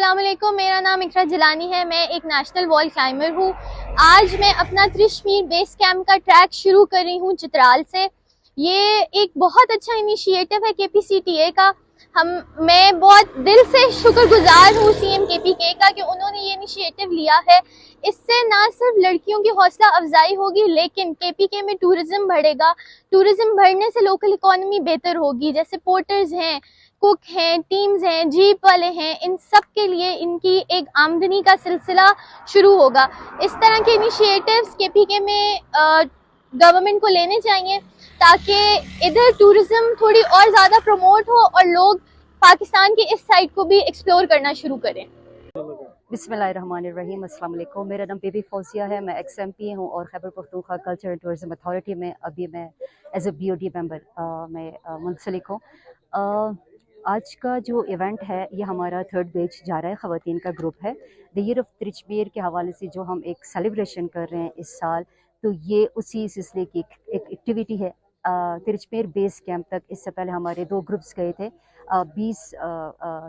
अस्सलाम वालेकुम, मेरा नाम इकरा जिलानी है। मैं एक नेशनल वॉल क्लाइंबर हूँ। आज मैं अपना त्रिशमीर बेस कैंप का ट्रैक शुरू कर रही हूँ चित्राल से। ये एक बहुत अच्छा इनिशिएटिव है KPCTA का। मैं बहुत दिल से शुक्रगुजार हूँ CM KPK का कि उन्होंने ये इनिशिएटिव लिया है। इससे ना सिर्फ लड़कियों की हौसला अफजाई होगी, लेकिन KPK में टूरिज्म बढ़ेगा। टूरिज्म बढ़ने से लोकल इकोनॉमी बेहतर होगी। जैसे पोर्टर्स हैं, कुक हैं, टीम्स हैं, जीप वाले हैं, इन सब के लिए इनकी एक आमदनी का सिलसिला शुरू होगा। इस तरह के इनिशिएटिव्स KPK में गवर्नमेंट को लेने चाहिए ताकि इधर टूरिज्म थोड़ी और ज़्यादा प्रमोट हो और लोग पाकिस्तान के इस साइड को भी एक्सप्लोर करना शुरू करें। बिस्मिल्लाहिर्रहमानिर्रहीम, अस्सलाम वालेकुम। मेरा नाम बेबी फौजिया है। मैं XMP हूँ और Khyber Pakhtunkhwa culture and tourism authority में अभी मैं एज ए BOD मेंबर मैं मुंसलिक हूँ। आज का जो इवेंट है ये हमारा 3rd बैच जा रहा है, ख़वातीन का ग्रुप है। द ईयर ऑफ त्रिशमीर के हवाले से जो हम एक सेलिब्रेशन कर रहे हैं इस साल, तो ये उसी सिलसिले की एक एक्टिविटी है। त्रिशमीर बेस कैंप तक इससे पहले हमारे 2 ग्रुप्स गए थे। 20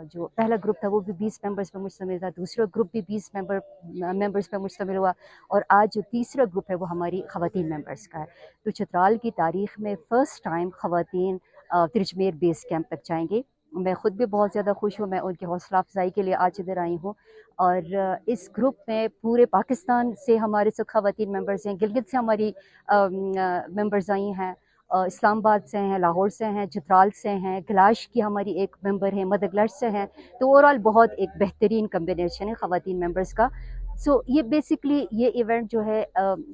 जो पहला ग्रुप था वो भी 20 मेंबर्स पर मुश्तमिल था, दूसरा ग्रुप भी 20 मेंबर्स पर मुश्तमिल हुआ, और आज जो तीसरा ग्रुप है वो हमारी ख़वातीन मेंबर्स का है। तो चित्राल की तारीख़ में फ़र्स्ट टाइम ख़वातीन त्रिशमीर बेस कैंप तक जाएंगे। मैं ख़ुद भी बहुत ज़्यादा खुश हूँ। मैं उनकी हौसला अफजाई के लिए आज इधर आई हूँ, और इस ग्रुप में पूरे पाकिस्तान से हमारे सब ख़वातीन मेंबर्स हैं। गिलगित से हमारी मेंबर्स आई हैं, इस्लामाबाद से हैं, लाहौर से हैं, चित्राल से हैं, गलाश की हमारी एक मेंबर हैं, मदगलश से हैं। तो ओवरऑल बहुत एक बेहतरीन कम्बिनेशन है ख़वातीन मेंबर्स का। ये बेसिकली ये इवेंट जो है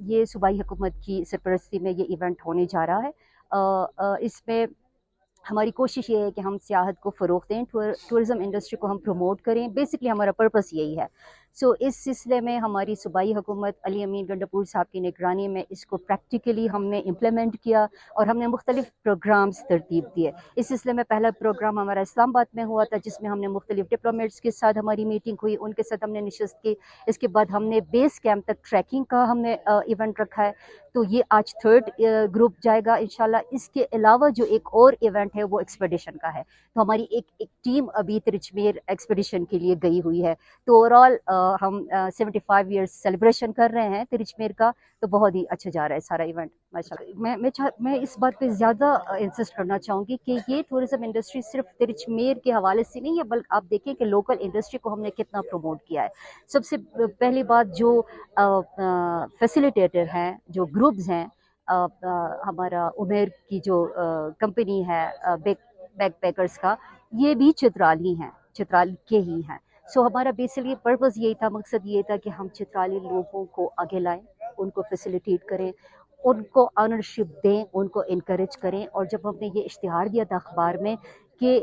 ये सूबाई हुकूमत की सरपरस्ती में ये इवेंट होने जा रहा है। इसमें हमारी कोशिश ये है कि हम सियाहत को फ़रोग़ दें, टूरिज़म इंडस्ट्री को हम प्रमोट करें। बेसिकली हमारा पर्पस यही है। इस सिलसिले में हमारी सूबाई हुकूमत अली अमीन गंडापुर साहब की निगरानी में इसको प्रैक्टिकली हमने इम्प्लीमेंट किया और हमने मुख्तलिफ प्रोग्राम्स तरतीब दिए। इस सिलसिले में पहला प्रोग्राम हमारा इस्लामाबाद में हुआ था, जिसमें हमने मुख्तलिफ डिप्लोमेट्स के साथ हमारी मीटिंग हुई, उनके साथ हमने नशस्त की। इसके बाद हमने बेस कैंप तक ट्रैकिंग का हमने इवेंट रखा है। तो ये आज 3rd ग्रुप जाएगा इंशाल्लाह। इसके अलावा जो एक और इवेंट है वो एक्सपेडिशन का है। तो हमारी एक टीम अभी त्रिशमीर एक्सपेडिशन के लिए गई हुई है। तो ओवरऑल हम 75 ईयर्स सेलिब्रेशन कर रहे हैं त्रिशमीर का। तो बहुत ही अच्छा जा रहा है सारा इवेंट माशाल्लाह। मैं इस बात पे ज़्यादा इंसिस्ट करना चाहूँगी कि ये टूरिज़म इंडस्ट्री सिर्फ त्रिशमीर के हवाले से नहीं है, बल्कि आप देखें कि लोकल इंडस्ट्री को हमने कितना प्रमोट किया है। सबसे पहली बात, जो फैसिलिटेटर हैं, जो ग्रुप्स हैं, हमारा उमेर की जो कंपनी है बैकपैकर्स का, ये भी चित्राली हैं, चित्राल के ही हैं। हमारा बेसिकली पर्पस यही था, मकसद ये था कि हम चित्राली लोगों को आगे लाएं, उनको फैसिलिटेट करें, उनको ऑनरशिप दें, उनको इनकरेज करें। और जब हमने ये इश्तिहार दिया था अखबार में कि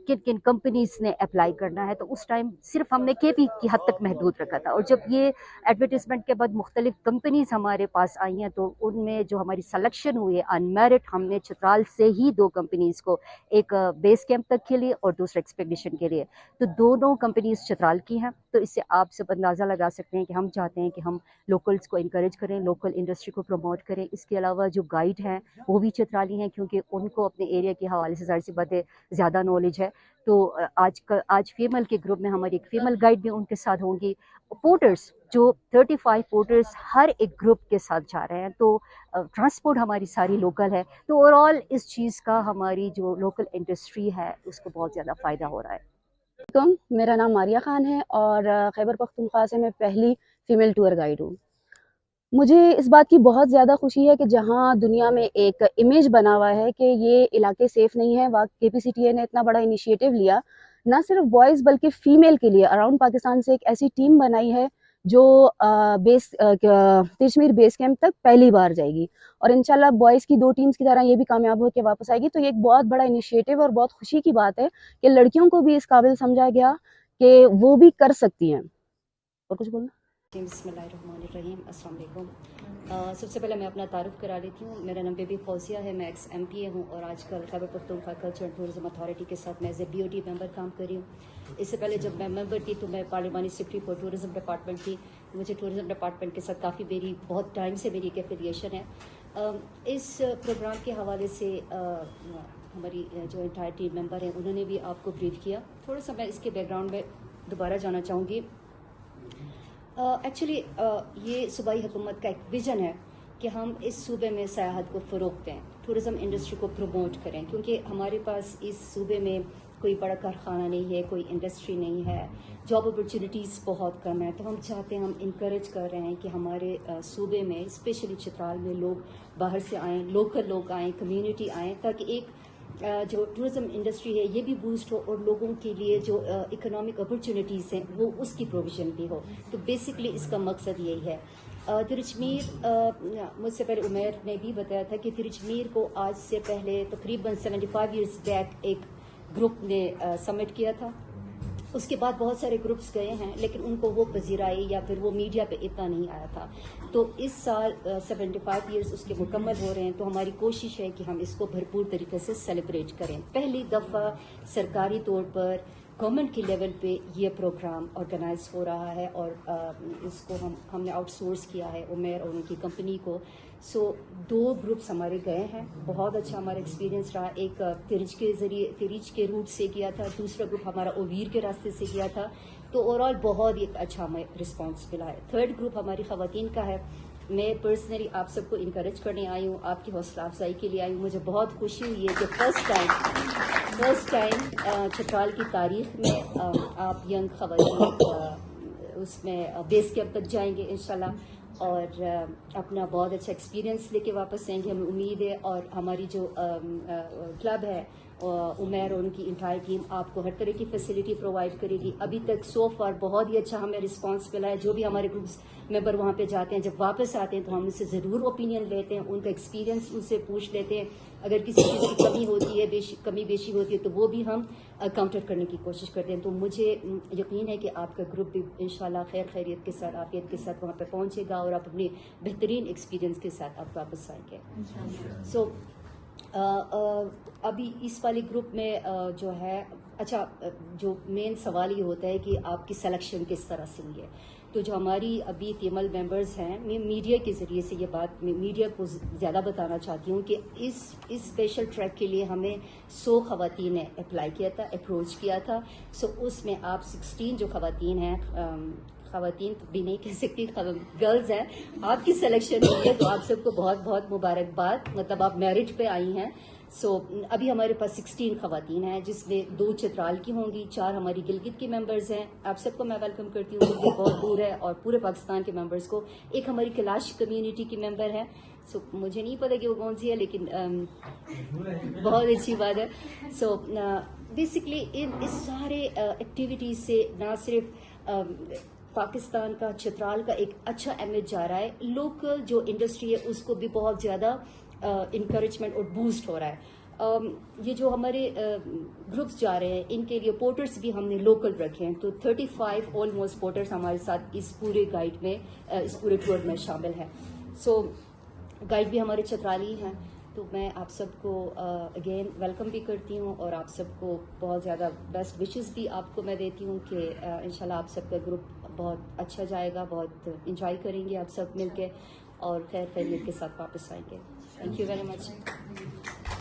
किन किन कंपनीज़ ने अप्लाई करना है, तो उस टाइम सिर्फ हमने KP की हद तक महदूद रखा था। और जब ये एडवर्टिजमेंट के बाद मुख्तलिफ कंपनीज़ हमारे पास आई हैं, तो उनमें जो हमारी सलेक्शन हुई है अनमेरिट, हमने चित्राल से ही 2 कंपनीज़ को, एक बेस कैंप तक के लिए और दूसरा एक्सपेडिशन के लिए। तो दोनों कंपनीज़ चित्राल की हैं। तो इससे आप सब अंदाज़ा लगा सकते हैं कि हम चाहते हैं कि हम लोकल्स को इनकरेज करें, लोकल इंडस्ट्री को प्रमोट करें। इसके अलावा जो गाइड हैं वो भी चित्राली हैं, क्योंकि उनको अपने एरिया के हवाले से ज़ाहिर सी बात है ज़्यादा नॉलेज है। तो आज फीमेल के ग्रुप में हमारी एक फीमेल गाइड भी उनके साथ होंगी। पोर्टर्स जो 35 पोर्टर्स हर एक ग्रुप के साथ जा रहे हैं। तो ट्रांसपोर्ट हमारी सारी लोकल है। तो ओवरऑल इस चीज़ का हमारी जो लोकल इंडस्ट्री है उसको बहुत ज़्यादा फ़ायदा हो रहा है। मेरा नाम मारिया खान है और खैबर पख्तूनख्वा से मैं पहली फ़ीमेल टूर गाइड हूँ। मुझे इस बात की बहुत ज़्यादा खुशी है कि जहाँ दुनिया में एक इमेज बना हुआ है कि ये इलाके सेफ़ नहीं है, वहाँ KPCTA ने इतना बड़ा इनिशिएटिव लिया, ना सिर्फ बॉयज़ बल्कि फ़ीमेल के लिए अराउंड पाकिस्तान से एक ऐसी टीम बनाई है जो त्रिशमीर बेस कैंप तक पहली बार जाएगी, और इंशाल्लाह बॉयज़ की 2 टीम्स की तरह ये भी कामयाब होकर वापस आएगी। तो ये एक बहुत बड़ा इनिशिएटिव और बहुत खुशी की बात है कि लड़कियों को भी इस काबिल समझा गया कि वो भी कर सकती हैं। और कुछ बोलना? बिस्मिल्लाहिर्रहमानिर्रहीम, अस्सलाम वालेकुम। सबसे पहले मैं अपना तारुफ करा लेती हूँ। मेरा नाम बेबी फौजिया है, मैं XMPA हूँ और आजकल Khyber Pakhtunkhwa culture and tourism authority के साथ मैं एज ए BOD मेंबर काम कर रही हूँ। इससे पहले जब मैं मेंबर थी तो मैं पार्लिमानी सेक्रेटरी फॉर टूरिज्म डिपार्टमेंट थी। मुझे टूरिज्म डिपार्टमेंट के साथ काफ़ी मेरी बहुत टाइम से मेरी एक एफिलिएशन है। इस प्रोग्राम के हवाले से हमारी जो एंटायर टीम मेंबर हैं उन्होंने भी आपको ब्रीफ किया। थोड़ा सा मैं इसके बैकग्राउंड में दोबारा जाना चाहूँगी। एक्चुअली ये सूबाई हुकूमत का एक विज़न है कि हम इस सूबे में सयाहत को फ़रोग़ दें, टूरिज़म इंडस्ट्री को प्रमोट करें, क्योंकि हमारे पास इस सूबे में कोई बड़ा कारखाना नहीं है, कोई इंडस्ट्री नहीं है, जॉब अपॉर्चुनिटीज़ बहुत कम है। तो हम चाहते हैं, हम इंकरेज कर रहे हैं कि हमारे सूबे में स्पेशली चित्राल में लोग बाहर से आएँ, लोकल लोग आएँ, कम्युनिटी आएँ, ताकि एक जो टूरिज़म इंडस्ट्री है ये भी बूस्ट हो और लोगों के लिए जो इकोनॉमिक अपॉर्चुनिटीज़ हैं वो उसकी प्रोविज़न भी हो। तो बेसिकली इसका मकसद यही है। तिरचमीर, मुझसे पहले उमैर ने भी बताया था कि तिरचमीर को आज से पहले तकरीबन 75 ईयर्स बैक एक ग्रुप ने सबमिट किया था। उसके बाद बहुत सारे ग्रुप्स गए हैं, लेकिन उनको वो पजीराई या फिर वो मीडिया पे इतना नहीं आया था। तो इस साल 75 ईयर्स उसके मुकम्मल हो रहे हैं, तो हमारी कोशिश है कि हम इसको भरपूर तरीके से सेलिब्रेट करें। पहली दफ़ा सरकारी तौर पर गवर्नमेंट के लेवल पे ये प्रोग्राम ऑर्गेनाइज हो रहा है और इसको हमने आउटसोर्स किया है उमेर और उनकी कंपनी को। सो 2 ग्रुप्स हमारे गए हैं, बहुत अच्छा हमारा एक्सपीरियंस रहा। एक तिरिच के रूट से किया था, दूसरा ग्रुप हमारा ओवीर के रास्ते से किया था। तो ओवरऑल बहुत ही अच्छा हमें रिस्पांस मिला है। थर्ड ग्रुप हमारी ख़वातीन का है। मैं पर्सनली आप सबको इनकरेज करने आई हूँ, आपकी हौसला अफजाई के लिए आई हूँ। मुझे बहुत खुशी हुई है कि फर्स्ट टाइम चित्राल की तारीख में आप यंग ख़वातीन उसमें बेस कैंप तक जाएंगे इंशाल्लाह और अपना बहुत अच्छा एक्सपीरियंस लेके वापस आएंगे, हमें उम्मीद है। और हमारी जो क्लब है उमैर और उनकी इंटायर टीम आपको हर तरह की फैसिलिटी प्रोवाइड करेगी। अभी तक सो फार बहुत ही अच्छा हमें रिस्पांस मिला है। जो भी हमारे ग्रुप्स मेंबर वहाँ पे जाते हैं, जब वापस आते हैं तो हम उनसे ज़रूर ओपिनियन लेते हैं, उनका एक्सपीरियंस उनसे पूछ लेते हैं। अगर किसी चीज़ की कमी होती है, कमी बेशी होती है, तो वो भी हम काउंटर करने की कोशिश करते हैं। तो मुझे यकीन है कि आपका ग्रुप भी इंशाल्लाह खैर खैरियत के साथ, आफियत के साथ वहाँ पे पहुँचेगा और आप अपने बेहतरीन एक्सपीरियंस के साथ आप वापस आएंगे। सो अभी इस वाले ग्रुप में जो है, अच्छा, जो मेन सवाल ये होता है कि आपकी सिलेक्शन किस तरह से हुई है। तो जो हमारी अभी फीमेल मेंबर्स हैं, मैं मीडिया के ज़रिए से ये बात मीडिया को ज़्यादा बताना चाहती हूँ कि इस स्पेशल ट्रैक के लिए हमें 100 ख़वातीन ने अप्लाई किया था, अप्रोच किया था। सो उसमें आप 16 जो ख़वातीन हैं, ख़वातीन भी नहीं कह सकती, गर्ल्स हैं, आपकी सिलेक्शन हुई है, तो आप सबको बहुत बहुत मुबारकबाद। मतलब आप मेरिट पे आई हैं। सो अभी हमारे पास 16 ख़वातीन हैं, जिसमें 2 चित्राल की होंगी, 4 हमारी गिलगित की मेंबर्स हैं। आप सबको मैं वेलकम करती हूँ, क्योंकि बहुत दूर है, और पूरे पाकिस्तान के मेंबर्स को। एक हमारी कैलाश कम्युनिटी की मेंबर है। सो मुझे नहीं पता कि वो कौन सी है, लेकिन बहुत अच्छी बात है। सो बेसिकली इस सारे एक्टिविटीज़ से ना सिर्फ पाकिस्तान का, चित्राल का एक अच्छा इमेज जा रहा है, लोकल जो इंडस्ट्री है उसको भी बहुत ज़्यादा इंकरेजमेंट और बूस्ट हो रहा है। ये जो हमारे ग्रुप्स जा रहे हैं, इनके लिए पोर्टर्स भी हमने लोकल रखे हैं। तो 35 ऑलमोस्ट पोर्टर्स हमारे साथ इस पूरे गाइड में, इस पूरे टूर में शामिल हैं। सो गाइड भी हमारे चित्राली हैं। तो मैं आप सबको अगेन वेलकम भी करती हूँ और आप सबको बहुत ज़्यादा बेस्ट विशेस भी आपको मैं देती हूँ कि इंशाल्लाह आप सबका ग्रुप बहुत अच्छा जाएगा, बहुत इंजॉय करेंगे आप सब मिलके और खैर खैरियत के साथ वापस आएंगे। Thank you very much.